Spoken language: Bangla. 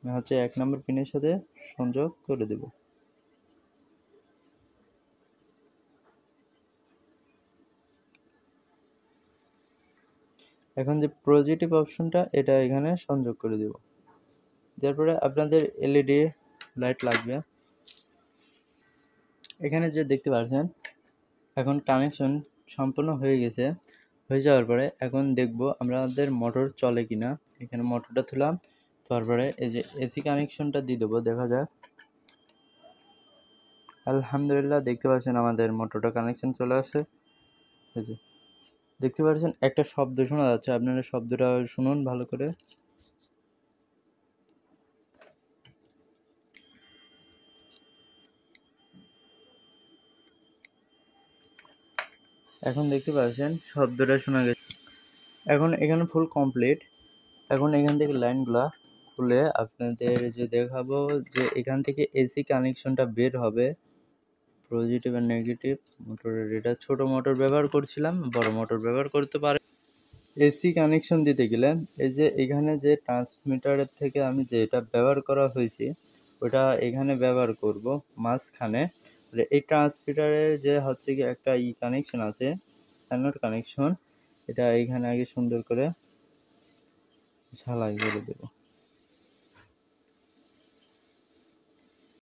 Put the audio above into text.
হচ্ছে 1 নম্বর পিনের সাথে সংযোগ করে দেব। এখন যে পজিটিভ অপশনটা এটা এখানে সংযোগ করে দেব। তারপরে আপনাদের এলইডি লাইট লাগবে। এখানে যে দেখতে পাচ্ছেন এখন কানেকশন সম্পূর্ণ হয়ে গেছে। হয়ে যাওয়ার পরে এখন দেখব আমাদের মোটর চলে কিনা। এখানে মোটরটা তুললাম, তারপরে এই যে এসি কানেকশনটা দিয়ে দেবো, দেখা যাক। আলহামদুলিল্লাহ, দেখতে পাচ্ছেন আমাদের মোটরটা কানেকশন চলে আসে। এই যে দেখতে পাচ্ছেন একটা শব্দ শোনা যাচ্ছে, আপনারা শব্দটা শুনুন ভালো করে। এখন দেখতে পাচ্ছেন শব্দটা শোনা গেছে। এখন এখানে ফুল কমপ্লিট। এখন এখান থেকে লাইনগুলা খুলে আপনাদের যে দেখাবো যে এখান থেকে এসি কানেকশনটা বের হবে, পজিটিভ আর নেগেটিভ মোটরের। এটা ছোট মোটর ব্যবহার করছিলাম, বড় মোটর ব্যবহার করতে পারে। এসি কানেকশন দিতে গেলে এই যে এখানে যে ট্রান্সমিটারের থেকে আমি যেটা ব্যবহার করা হয়েছে ওটা এখানে ব্যবহার করব মাঝখানে। এই ট্রান্সমিটারের যে হচ্ছে কি একটা কানেকশন আছে, অ্যানোড কানেকশন, এটা এখানে আগে সুন্দর করে ঝালাই করে দেবো।